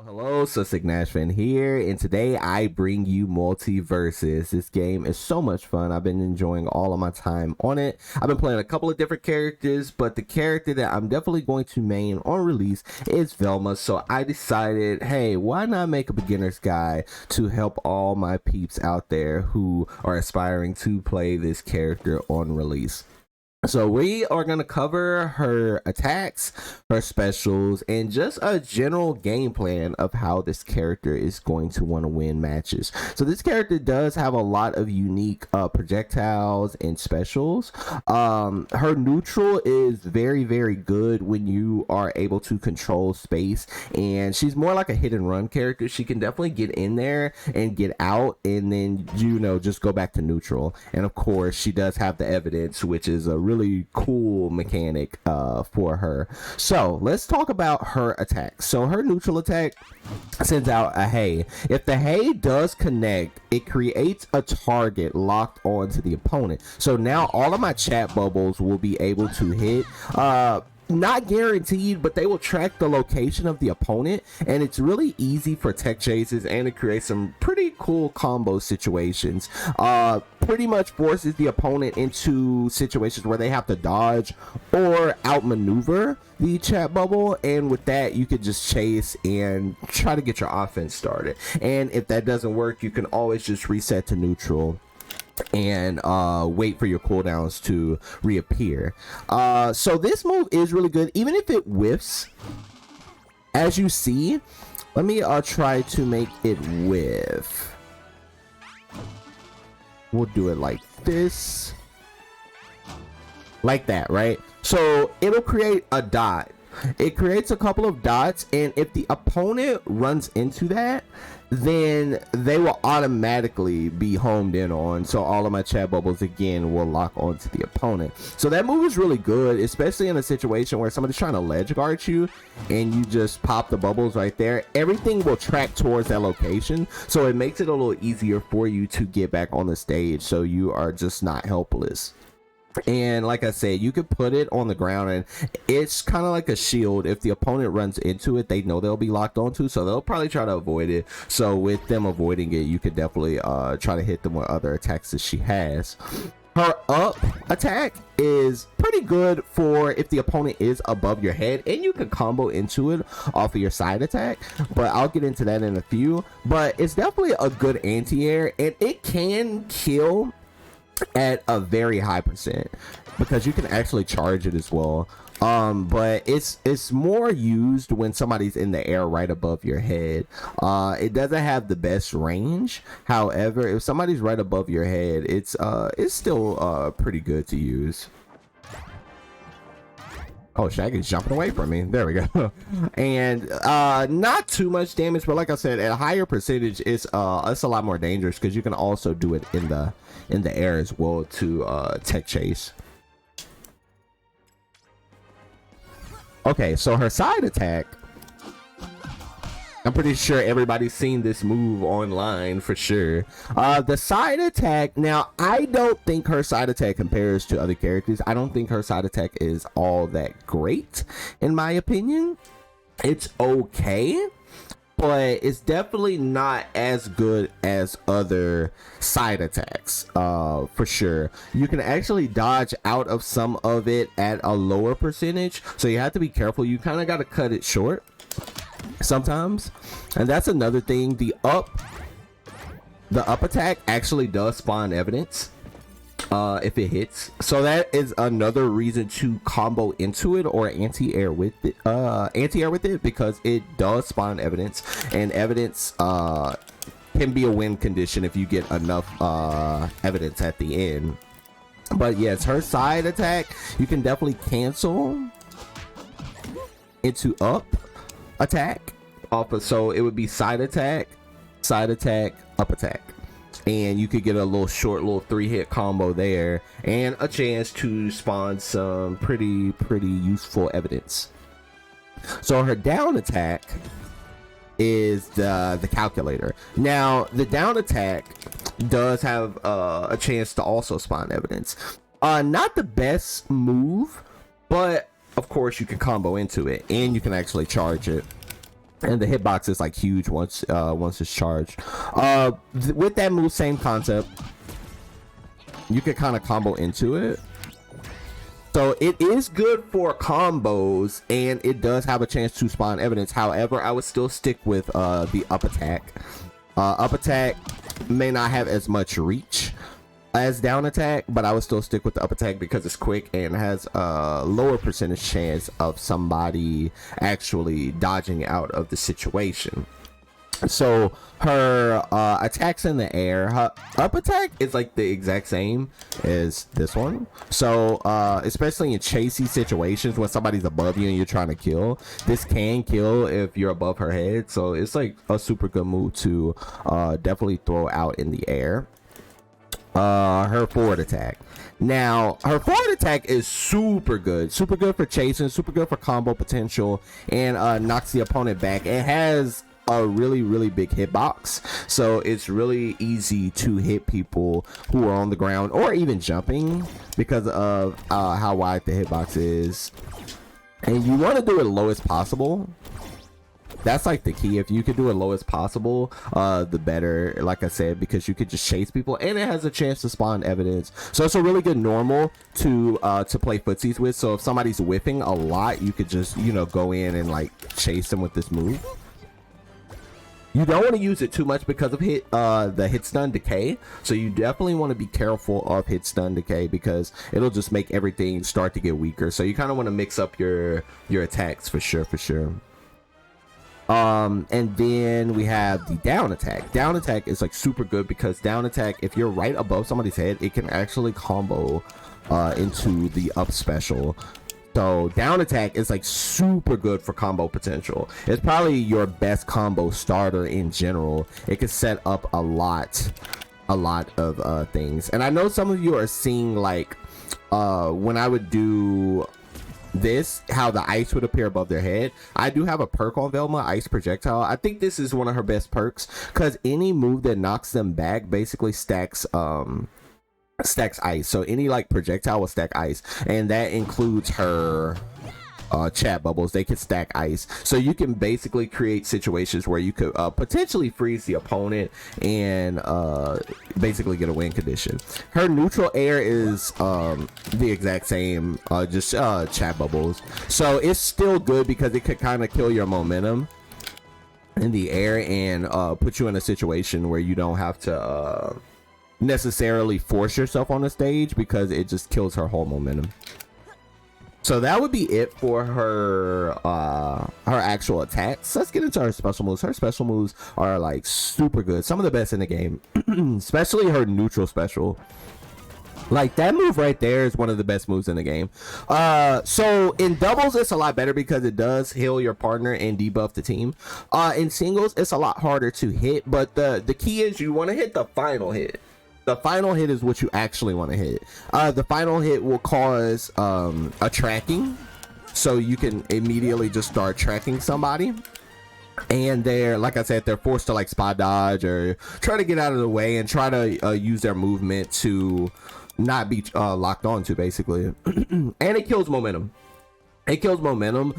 Hello, Sussex Nashvin here, and today I bring you Multiversus. This game is so much fun. I've been enjoying all of my time on it. I've been playing a couple of different characters, but the character that I'm definitely going to main on release is Velma, so I decided, hey, why not make a beginner's guide to help all my peeps out there who are aspiring to play this character on release. So we are going to cover her attacks, her specials, and just a general game plan of how this character is going to want to win matches. So this character does have a lot of unique projectiles and specials. Her neutral is very, very good when you are able to control space, and she's more like a hit and run character. She can definitely get in there and get out, and then, you know, just go back to neutral. And of course, she does have the evidence, which is a really cool mechanic for her. So let's talk about her attack. So her neutral attack sends out a hay. If the hay does connect, it creates a target locked onto the opponent. So now all of my chat bubbles will be able to hit. Not guaranteed, but they will track the location of the opponent, and it's really easy for tech chases, and it creates some pretty cool combo situations. Pretty much forces the opponent into situations where they have to dodge or outmaneuver the chat bubble, and with that you could just chase and try to get your offense started. And if that doesn't work, you can always just reset to neutral and wait for your cooldowns to reappear. So this move is really good, even if it whiffs. As you see, let me try to make it whiff. We'll do it like this, like that, right? So it'll create a dot. It creates a couple of dots, and if the opponent runs into that, then they will automatically be homed in on. So all of my chat bubbles again will lock onto the opponent. So that move is really good, especially in a situation where somebody's trying to ledge guard you and you just pop the bubbles right there. Everything will track towards that location, so it makes it a little easier for you to get back on the stage, so you are just not helpless. And like I said, you could put it on the ground, and it's kind of like a shield. If the opponent runs into it, they know they'll be locked onto, so they'll probably try to avoid it. So with them avoiding it, you could definitely try to hit them with other attacks that she has. Her up attack is pretty good for if the opponent is above your head, and you can combo into it off of your side attack, but I'll get into that in a few. But it's definitely a good anti-air, and it can kill at a very high percent because you can actually charge it as well. But it's more used when somebody's in the air right above your head. It doesn't have the best range. However, if somebody's right above your head, it's still pretty good to use. Oh, Shaggy's jumping away from me. There we go. And not too much damage, but like I said, at a higher percentage, it's a lot more dangerous because you can also do it in the air as well to tech chase. Okay, so her side attack, I'm pretty sure everybody's seen this move online for sure. The side attack, now I don't think her side attack compares to other characters. I don't think her side attack is all that great, in my opinion. It's okay, but it's definitely not as good as other side attacks, for sure. You can actually dodge out of some of it at a lower percentage, so you have to be careful. You kind of got to cut it short sometimes. And that's another thing. The up attack actually does spawn evidence if it hits, so that is another reason to combo into it or anti-air with it, because it does spawn evidence, and evidence can be a win condition if you get enough evidence at the end. But yes, her side attack you can definitely cancel into up attack off of, so it would be side attack, up attack, and you could get a little short little 3-hit combo there and a chance to spawn some pretty useful evidence. So her down attack is the calculator. Now the down attack does have a chance to also spawn evidence. Not the best move, but of course you can combo into it and you can actually charge it. and the hitbox is like huge once it's charged. With that move, same concept. You can kind of combo into it. So it is good for combos, and it does have a chance to spawn evidence. However, I would still stick with the up attack. Up attack may not have as much reach as down attack, but I would still stick with the up attack because it's quick and has a lower percentage chance of somebody actually dodging out of the situation. So her attacks in the air, her up attack is like the exact same as this one. So especially in chasey situations when somebody's above you and you're trying to kill, this can kill if you're above her head. So it's like a super good move to definitely throw out in the air. Her forward attack. Now, her forward attack is super good for chasing, super good for combo potential, and knocks the opponent back. It has a really big hitbox, so it's really easy to hit people who are on the ground or even jumping because of how wide the hitbox is. And you want to do it low as possible. That's like the key. If you can do it low as possible, the better, like I said, because you could just chase people and it has a chance to spawn evidence. So it's a really good normal to play footsies with. So if somebody's whiffing a lot, you could just, you know, go in and like chase them with this move. You don't want to use it too much because of the hit stun decay. So you definitely want to be careful of hit stun decay because it'll just make everything start to get weaker. So you kind of want to mix up your attacks for sure. And then we have the down attack. Down attack is like super good because down attack, if you're right above somebody's head, it can actually combo into the up special. So down attack is like super good for combo potential. It's probably your best combo starter in general. It can set up a lot of things. And I know some of you are seeing like when I would do this, how the ice would appear above their head. I do have a perk on Velma, ice projectile. I think this is one of her best perks because any move that knocks them back basically stacks ice. So any like projectile will stack ice, and that includes her chat bubbles. They can stack ice, so you can basically create situations where you could potentially freeze the opponent and basically get a win condition. Her neutral air is the exact same, just chat bubbles. So it's still good because it could kind of kill your momentum in the air and put you in a situation where you don't have to necessarily force yourself on the stage because it just kills her whole momentum. So that would be it for her actual attacks. Let's get into her special moves. Her special moves are like super good, some of the best in the game. Especially her neutral special. Like that move right there is one of the best moves in the game. So in doubles it's a lot better because it does heal your partner and debuff the team. In singles it's a lot harder to hit, but the key is you want to hit the final hit. The final hit is what you actually want to hit. The final hit will cause a tracking, so you can immediately just start tracking somebody, and they're, like I said, they're forced to like spot dodge or try to get out of the way and try to use their movement to not be locked onto, basically. And it kills momentum. It kills momentum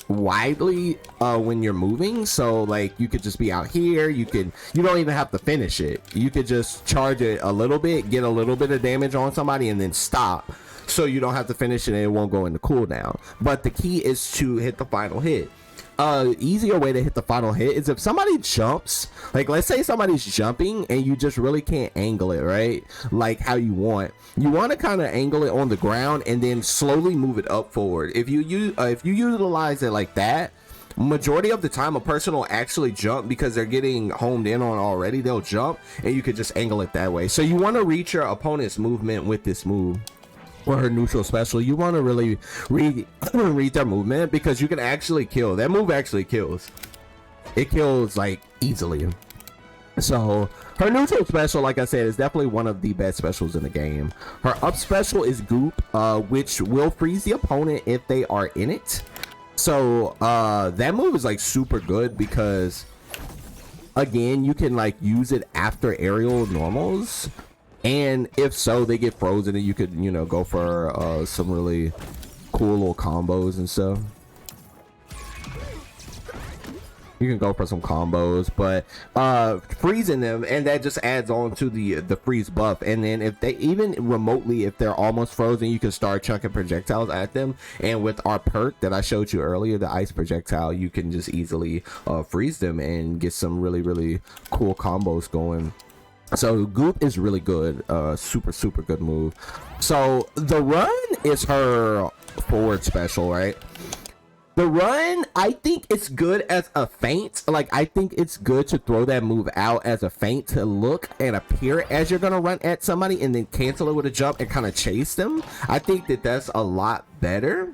widely when you're moving. So like you could just be out here, you don't even have to finish it. You could just charge it a little bit, get a little bit of damage on somebody, and then stop, so you don't have to finish it and it won't go into cooldown. But the key is to hit the final hit. Easier way to hit the final hit is if somebody jumps, like let's say somebody's jumping and you just really can't angle it right like how you want to kind of angle it on the ground and then slowly move it up forward. If you utilize it like that, majority of the time a person will actually jump because they're getting homed in on already. They'll jump and you could just angle it that way. So you want to reach your opponent's movement with this move. Or her neutral special. You want to really read their movement because you can actually kill. That move actually kills. It kills like easily. So her neutral special, like I said, is definitely one of the best specials in the game. Her up special is Goop, which will freeze the opponent if they are in it. So that move is like super good because again, you can like use it after aerial normals. And if so, they get frozen and you could, you know, go for some really cool little combos and stuff. You can go for some combos, but freezing them, and that just adds on to the freeze buff. And then if they even remotely, if they're almost frozen, you can start chucking projectiles at them. And with our perk that I showed you earlier, the ice projectile, you can just easily freeze them and get some really cool combos going. So Goop is really good, super good move. So the run is her forward special, right? The run, I think it's good as a feint. Like, I think it's good to throw that move out as a feint to look and appear as you're gonna run at somebody and then cancel it with a jump and kind of chase them. I think that that's a lot better,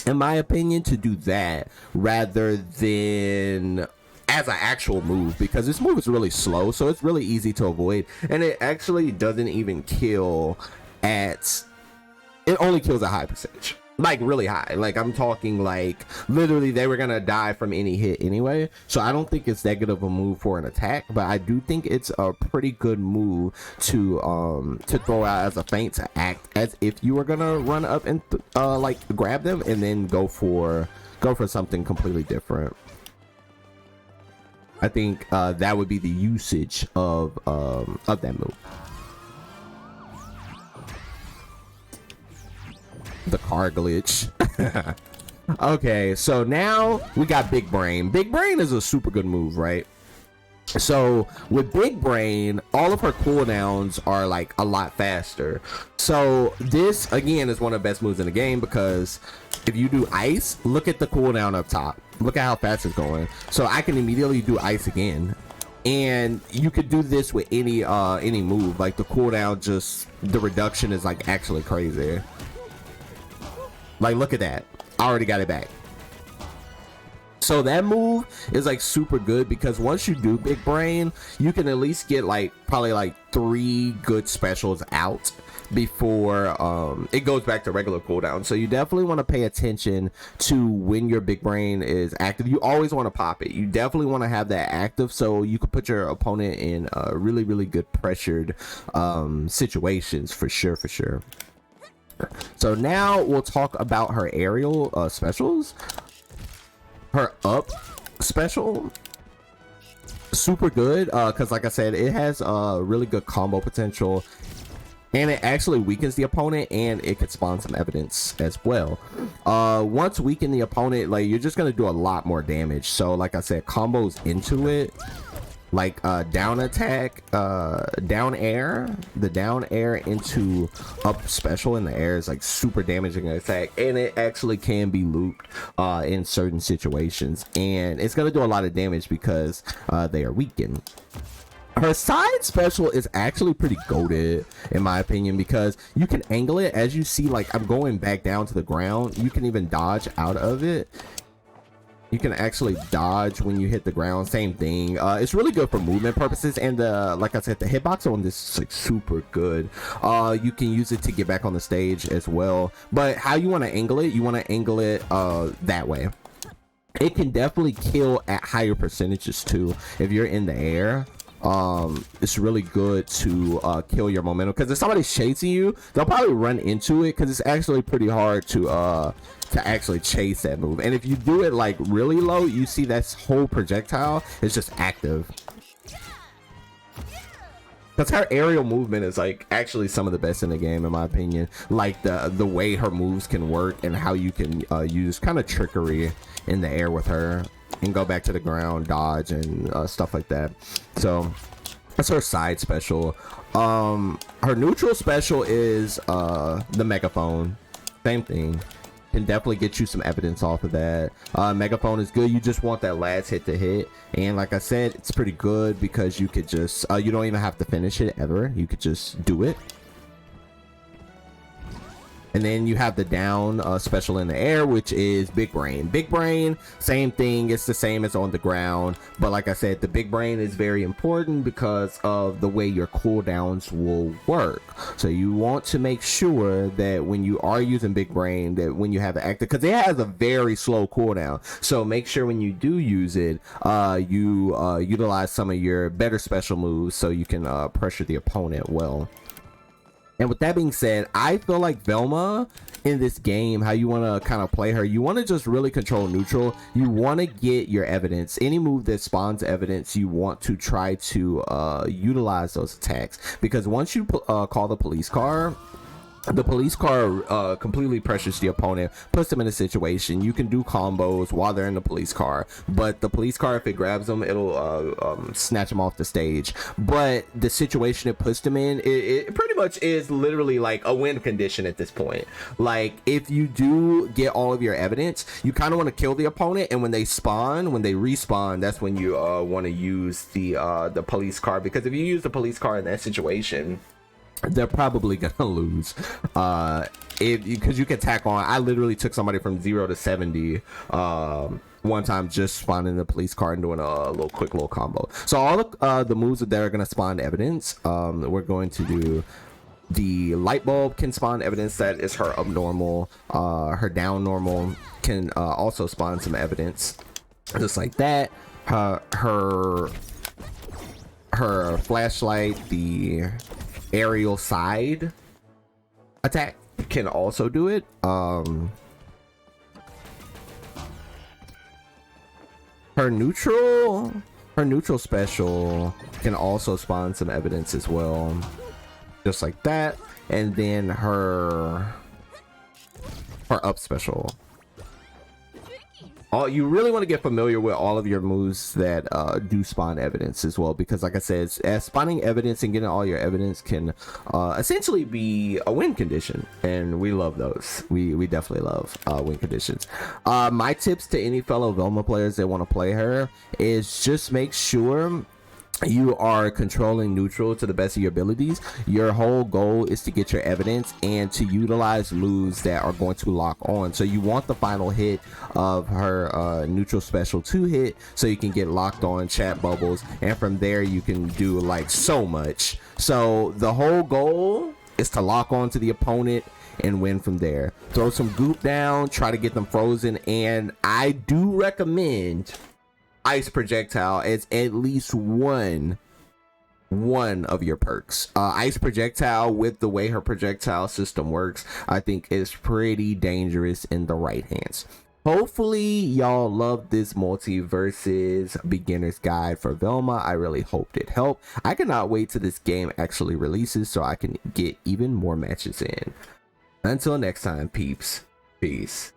in my opinion, to do that rather than as an actual move, because this move is really slow, so it's really easy to avoid, and it actually doesn't even kill at, it only kills a high percentage, like really high. Like, I'm talking like literally they were gonna die from any hit anyway, so I don't think it's that good of a move for an attack, but I do think it's a pretty good move to throw out as a feint, to act as if you were gonna run up and like grab them and then go for something completely different. I think that would be the usage of that move. The car glitch. Okay, so now we got Big Brain. Big Brain is a super good move, right? So with Big Brain, all of her cooldowns are like a lot faster. So this again is one of the best moves in the game, because if you do ice, look at the cooldown up top. Look at how fast it's going. So I can immediately do ice again. And you could do this with any move. Like, the cooldown, just the reduction is like actually crazy. Like, look at that. I already got it back. So that move is like super good, because once you do Big Brain, you can at least get like probably like 3 good specials out before it goes back to regular cooldown. So you definitely want to pay attention to when your Big Brain is active. You always want to pop it. You definitely want to have that active, so you can put your opponent in really good pressured situations, for sure. So now we'll talk about her aerial specials. Her up special, super good, because like I said, it has really good combo potential, and it actually weakens the opponent, and it could spawn some evidence as well. Once weaken the opponent, like, you're just gonna do a lot more damage. So like I said, combos into it, like down attack, down air, the down air into up special in the air is like super damaging attack, and it actually can be looped in certain situations, and it's gonna do a lot of damage because they are weakened. Her side special is actually pretty goated, in my opinion, because you can angle it. As you see, like, I'm going back down to the ground, you can even dodge out of it. You can actually dodge when you hit the ground, same thing. It's really good for movement purposes, and like I said, the hitbox on this is like super good. You can use it to get back on the stage as well, but how you want to angle it, you want to angle it that way. It can definitely kill at higher percentages too if you're in the air. It's really good to kill your momentum, because if somebody's chasing you, they'll probably run into it, because it's actually pretty hard to actually chase that move. And if you do it like really low, you see that whole projectile is just active, because her aerial movement is like actually some of the best in the game, in my opinion. Like the way her moves can work, and how you can use kind of trickery in the air with her and go back to the ground, dodge, and stuff like that. So that's her side special. Her neutral special is the megaphone. Same thing, can definitely get you some evidence off of that. Megaphone is good. You just want that last hit to hit, and like I said, it's pretty good because you could just you don't even have to finish it ever. You could just do it. And then you have the down special in the air, which is Big Brain. Big Brain, same thing. It's the same as on the ground, but like I said, the Big Brain is very important because of the way your cooldowns will work. So you want to make sure that when you are using Big Brain, that when you have it active, because it has a very slow cooldown, so make sure when you do use it, you utilize some of your better special moves so you can pressure the opponent well. And with that being said, I feel like Velma in this game, how you want to kind of play her, you want to just really control neutral. You want to get your evidence. Any move that spawns evidence, you want to try to utilize those attacks, because once you call the police car, the police car completely pressures the opponent, puts them in a situation. You can do combos while they're in the police car, but the police car, if it grabs them, it'll snatch them off the stage. But the situation it puts them in, it pretty much is literally like a win condition at this point. Like, if you do get all of your evidence, you kind of want to kill the opponent, and when they respawn, that's when you want to use the police car, because if you use the police car in that situation, they're probably gonna lose, because you can tack on. I literally took somebody from 0 to 70 one time, just spawning the police car and doing a quick little combo. So all the moves that are gonna spawn evidence, we're going to do. The light bulb can spawn evidence that is her up normal. Her down normal can also spawn some evidence, just like that. Her flashlight, the aerial side attack, can also do it. Her neutral special can also spawn some evidence as well, just like that. And then her up special. You really want to get familiar with all of your moves that do spawn evidence as well, because like I said, spawning evidence and getting all your evidence can essentially be a win condition, and we love those. We definitely love win conditions. My tips to any fellow Velma players that want to play her is just make sure you are controlling neutral to the best of your abilities. Your whole goal is to get your evidence and to utilize moves that are going to lock on. So you want the final hit of her neutral special to hit, so you can get locked on chat bubbles, and from there you can do like so much. So the whole goal is to lock on to the opponent and win from there. Throw some goop down, try to get them frozen, and I do recommend ice projectile as at least one of your perks. Ice projectile, with the way her projectile system works, I think is pretty dangerous in the right hands. Hopefully y'all love this multi-versus beginner's guide for Velma. I really hoped it helped. I cannot wait till this game actually releases so I can get even more matches in. Until next time, peeps, peace.